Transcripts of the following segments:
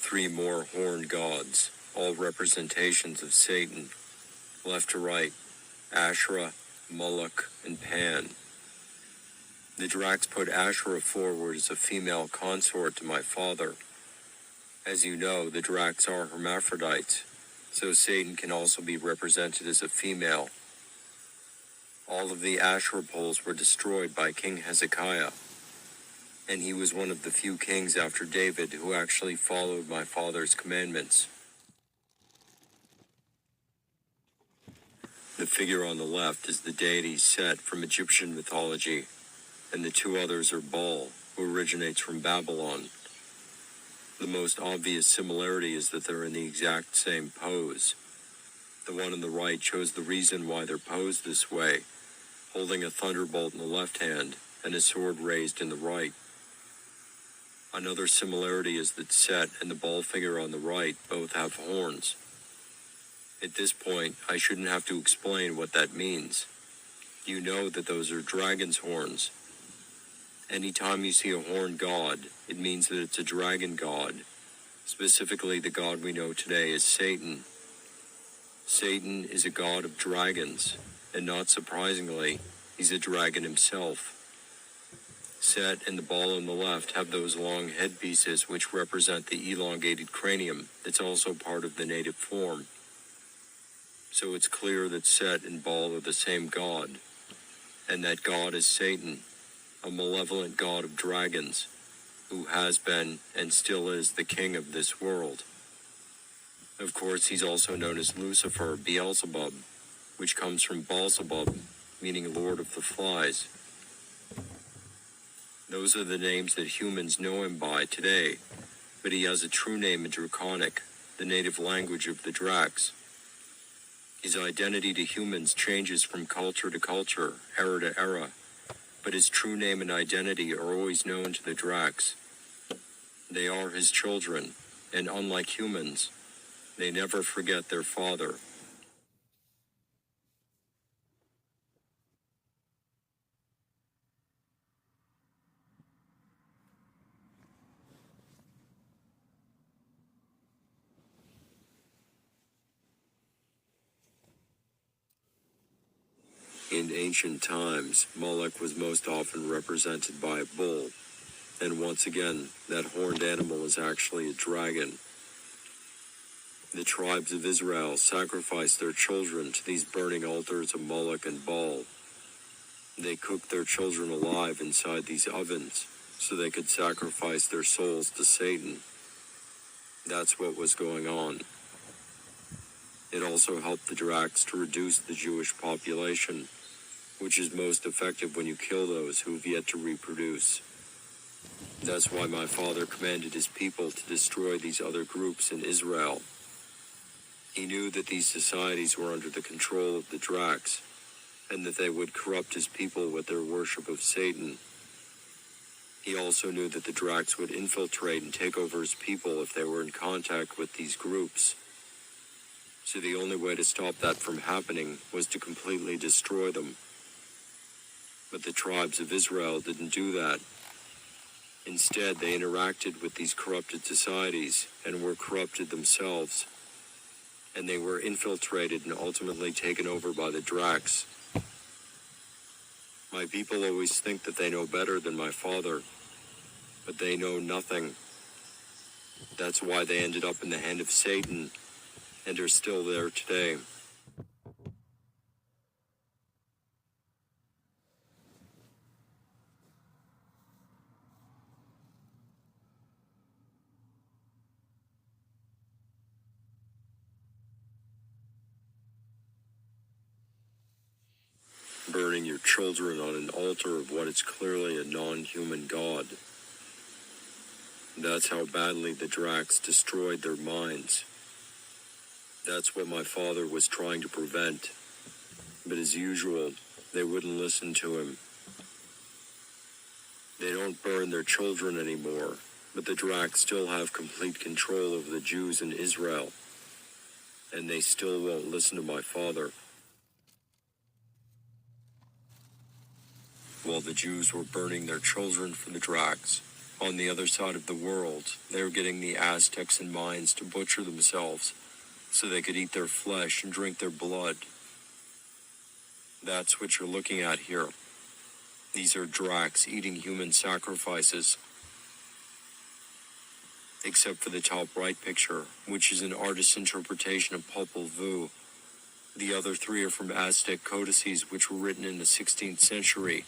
3 more horned gods, all representations of Satan, left to right, Asherah, Moloch, and Pan. The Dracs put Asherah forward as a female consort to my father. As you know, the Dracs are hermaphrodites, so Satan can also be represented as a female. All of the Asherah poles were destroyed by King Hezekiah, and he was one of the few kings after David who actually followed my father's commandments. The figure on the left is the deity Set from Egyptian mythology, and the 2 others are Baal, who originates from Babylon. The most obvious similarity is that they're in the exact same pose. The one on the right shows the reason why they're posed this way, holding a thunderbolt in the left hand and a sword raised in the right. Another similarity is that Set and the Baal figure on the right both have horns. At this point, I shouldn't have to explain what that means. You know that those are dragon's horns. Anytime you see a horned god, it means that it's a dragon god. Specifically, the god we know today as Satan. Satan is a god of dragons, and not surprisingly, he's a dragon himself. Set and the Baal on the left have those long headpieces which represent the elongated cranium that's also part of the native form. So it's clear that Set and Baal are the same god, and that god is Satan, a malevolent god of dragons, who has been and still is the king of this world. Of course, he's also known as Lucifer, Beelzebub, which comes from Baalzebub, meaning Lord of the Flies. Those are the names that humans know him by today, but he has a true name in Draconic, the native language of the Dracs. His identity to humans changes from culture to culture, era to era, but his true name and identity are always known to the Dracs. They are his children, and unlike humans, they never forget their father. In ancient times, Moloch was most often represented by a bull, and once again, that horned animal is actually a dragon. The tribes of Israel sacrificed their children to these burning altars of Moloch and Baal. They cooked their children alive inside these ovens, so they could sacrifice their souls to Satan. That's what was going on. It also helped the Dracs to reduce the Jewish population, which is most effective when you kill those who have yet to reproduce. That's why my father commanded his people to destroy these other groups in Israel. He knew that these societies were under the control of the Dracs, and that they would corrupt his people with their worship of Satan. He also knew that the Dracs would infiltrate and take over his people if they were in contact with these groups. So the only way to stop that from happening was to completely destroy them. But the tribes of Israel didn't do that. Instead, they interacted with these corrupted societies and were corrupted themselves. And they were infiltrated and ultimately taken over by the Dracs. My people always think that they know better than my father, but they know nothing. That's why they ended up in the hand of Satan and are still there today. Burning your children on an altar of what is clearly a non-human god. That's how badly the Dracs destroyed their minds. That's what my father was trying to prevent. But as usual, they wouldn't listen to him. They don't burn their children anymore, but the Dracs still have complete control over the Jews in Israel. And they still won't listen to my father. While the Jews were burning their children for the Dracs, On the other side of the world, they were getting the Aztecs and Mayans to butcher themselves so they could eat their flesh and drink their blood. That's what you're looking at here. These are Dracs eating human sacrifices. Except for the top right picture, which is an artist's interpretation of Popol Vuh. The other three are from Aztec codices which were written in the 16th century,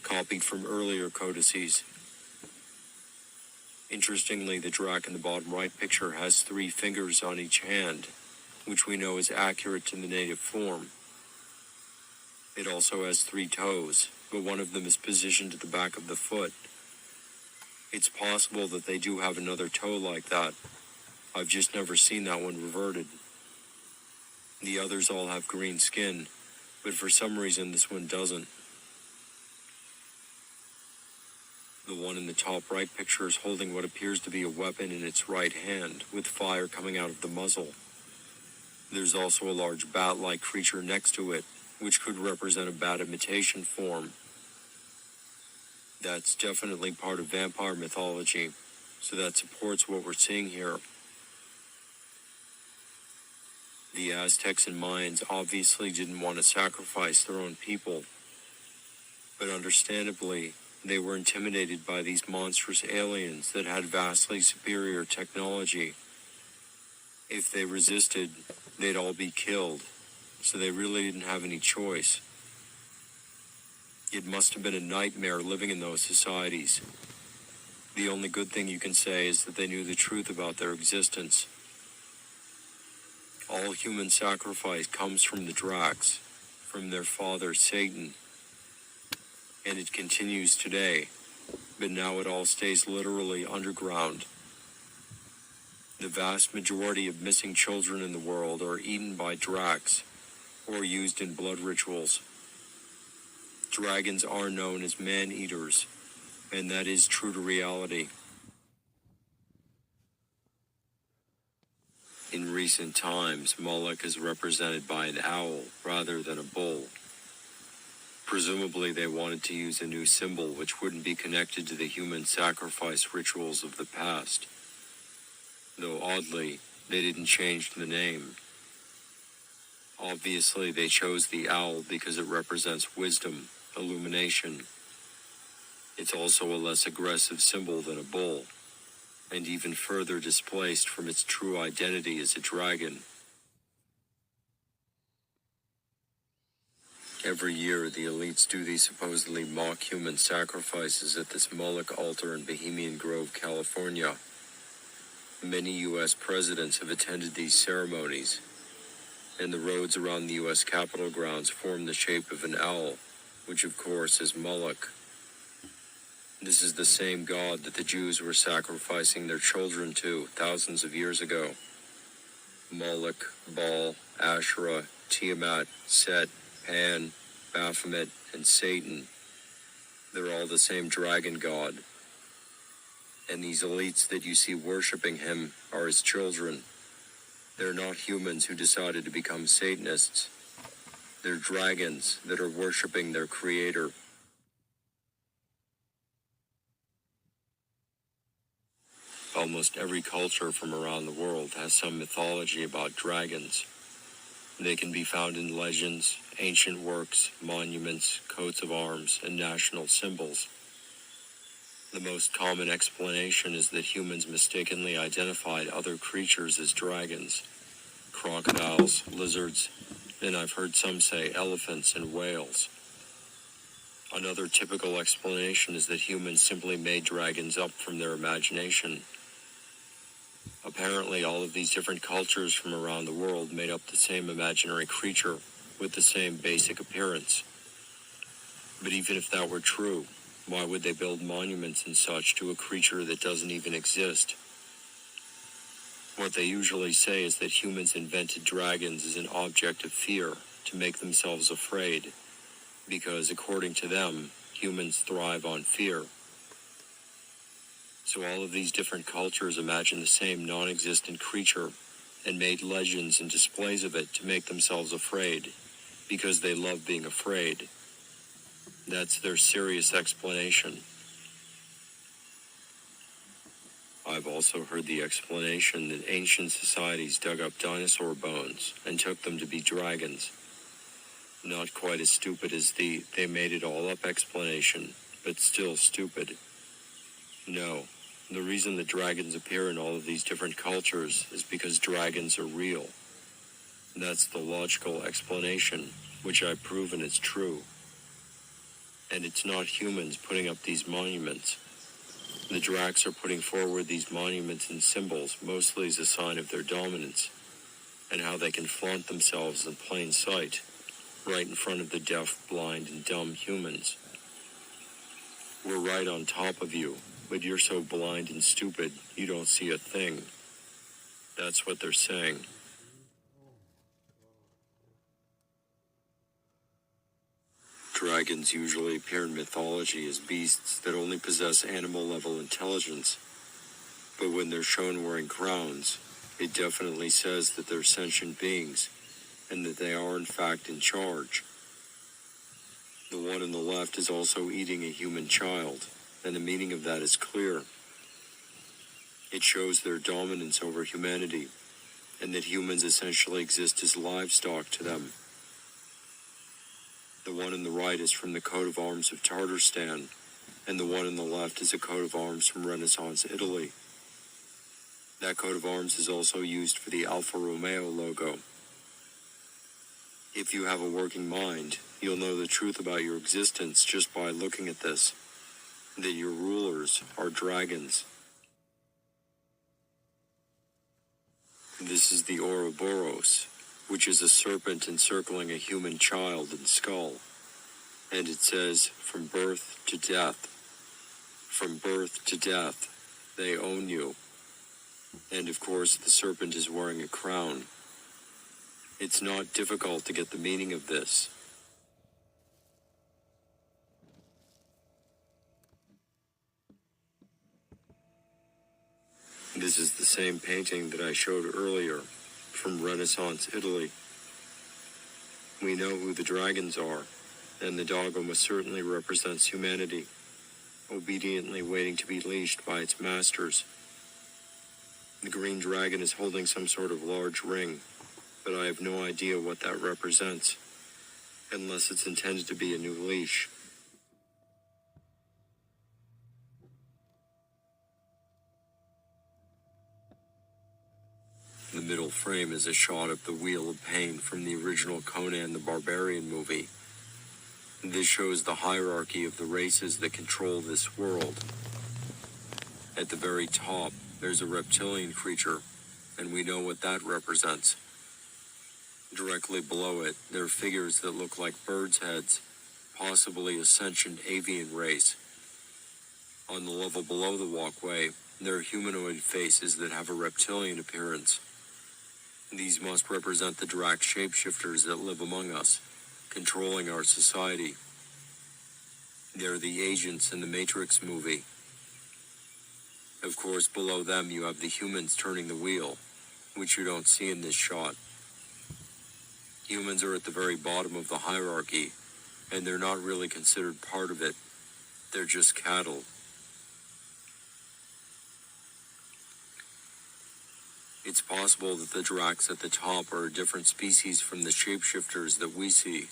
copied from earlier codices. Interestingly, the Drac in the bottom right picture has 3 fingers on each hand, which we know is accurate to the native form. It also has 3 toes, but one of them is positioned at the back of the foot. It's possible that they do have another toe like that. I've just never seen that one reverted. The others all have green skin, but for some reason this one doesn't. The one in the top right picture is holding what appears to be a weapon in its right hand, with fire coming out of the muzzle. There's also a large bat-like creature next to it, which could represent a bat imitation form. That's definitely part of vampire mythology, so that supports what we're seeing here. The Aztecs and Mayans obviously didn't want to sacrifice their own people, but understandably, they were intimidated by these monstrous aliens that had vastly superior technology. If they resisted, they'd all be killed, so they really didn't have any choice. It must have been a nightmare living in those societies. The only good thing you can say is that they knew the truth about their existence. All human sacrifice comes from the Dracs, from their father Satan. And it continues today, but now it all stays literally underground. The vast majority of missing children in the world are eaten by Dracs, or used in blood rituals. Dragons are known as man-eaters, and that is true to reality. In recent times, Moloch is represented by an owl rather than a bull. Presumably they wanted to use a new symbol which wouldn't be connected to the human sacrifice rituals of the past. Though oddly, they didn't change the name. Obviously they chose the owl because it represents wisdom, illumination. It's also a less aggressive symbol than a bull, and even further displaced from its true identity as a dragon. Every year, the elites do these supposedly mock human sacrifices at this Moloch altar in Bohemian Grove, California. Many U.S. presidents have attended these ceremonies, and the roads around the U.S. Capitol grounds form the shape of an owl, which of course is Moloch. This is the same god that the Jews were sacrificing their children to thousands of years ago. Moloch, Baal, Asherah, Tiamat, Set, Pan, Baphomet, and Satan. They're all the same dragon god. And these elites that you see worshiping him are his children. They're not humans who decided to become Satanists. They're dragons that are worshiping their creator. Almost every culture from around the world has some mythology about dragons. They can be found in legends, ancient works, monuments, coats of arms, and national symbols. The most common explanation is that humans mistakenly identified other creatures as dragons, crocodiles, lizards, and I've heard some say elephants and whales. Another typical explanation is that humans simply made dragons up from their imagination. Apparently, all of these different cultures from around the world made up the same imaginary creature with the same basic appearance. But even if that were true, why would they build monuments and such to a creature that doesn't even exist? What they usually say is that humans invented dragons as an object of fear to make themselves afraid, because according to them, humans thrive on fear. So all of these different cultures imagine the same non-existent creature and made legends and displays of it to make themselves afraid, because they love being afraid. That's their serious explanation. I've also heard the explanation that ancient societies dug up dinosaur bones and took them to be dragons. Not quite as stupid as the "they made it all up" explanation, but still stupid. No, the reason that dragons appear in all of these different cultures is because dragons are real. That's the logical explanation, which I've proven is true. And it's not humans putting up these monuments. The Dracs are putting forward these monuments and symbols mostly as a sign of their dominance, and how they can flaunt themselves in plain sight, right in front of the deaf, blind, and dumb humans. We're right on top of you, but you're so blind and stupid you don't see a thing. That's what they're saying. Dragons usually appear in mythology as beasts that only possess animal-level intelligence. But when they're shown wearing crowns, it definitely says that they're sentient beings, and that they are in fact in charge. The one on the left is also eating a human child, and the meaning of that is clear. It shows their dominance over humanity, and that humans essentially exist as livestock to them. The one on the right is from the coat of arms of Tatarstan, and the one on the left is a coat of arms from Renaissance Italy. That coat of arms is also used for the Alfa Romeo logo. If you have a working mind, you'll know the truth about your existence just by looking at this, that your rulers are dragons. This is the Ouroboros, which is a serpent encircling a human child and skull. And it says, from birth to death. From birth to death, they own you. And of course, the serpent is wearing a crown. It's not difficult to get the meaning of this. This is the same painting that I showed earlier, from Renaissance Italy. We know who the dragons are, and the dog almost certainly represents humanity, obediently waiting to be leashed by its masters. The green dragon is holding some sort of large ring, but I have no idea what that represents, unless it's intended to be a new leash. The middle frame is a shot of the Wheel of Pain from the original Conan the Barbarian movie. This shows the hierarchy of the races that control this world. At the very top, there's a reptilian creature, and we know what that represents. Directly below it, there are figures that look like birds' heads, possibly a sentient avian race. On the level below the walkway, there are humanoid faces that have a reptilian appearance. These must represent the Drac shapeshifters that live among us, controlling our society. They're the agents in the Matrix movie. Of course, below them you have the humans turning the wheel, which you don't see in this shot. Humans are at the very bottom of the hierarchy, and they're not really considered part of it. They're just cattle. It's possible that the Dracs at the top are a different species from the shapeshifters that we see.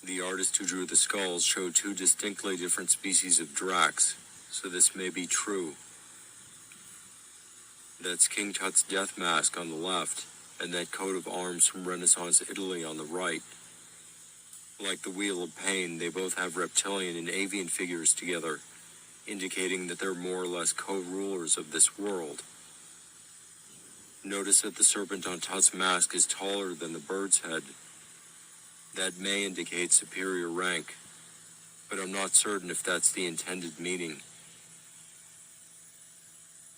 The artist who drew the skulls showed two distinctly different species of Dracs, so this may be true. That's King Tut's death mask on the left, and that coat of arms from Renaissance Italy on the right. Like the Wheel of Pain, they both have reptilian and avian figures together, indicating that they're more or less co-rulers of this world. Notice that the serpent on Tut's mask is taller than the bird's head. That may indicate superior rank, but I'm not certain if that's the intended meaning.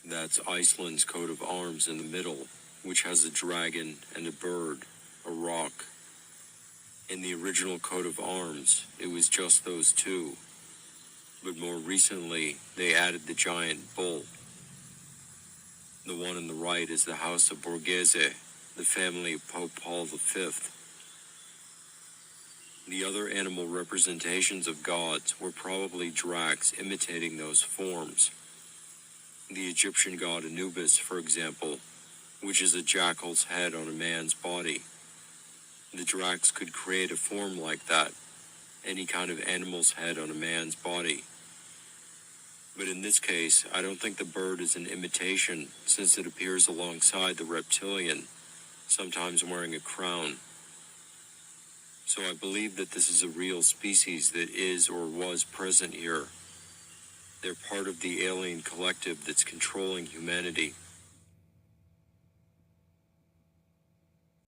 That's Iceland's coat of arms in the middle, which has a dragon and a bird, a rock. In the original coat of arms, it was just those two. But more recently, they added the giant bull. The one on the right is the House of Borghese, the family of Pope Paul V. The other animal representations of gods were probably Dracs imitating those forms. The Egyptian god Anubis, for example, which is a jackal's head on a man's body. The Dracs could create a form like that, any kind of animal's head on a man's body. But in this case, I don't think the bird is an imitation, since it appears alongside the reptilian, sometimes wearing a crown. So I believe that this is a real species that is or was present here. They're part of the alien collective that's controlling humanity.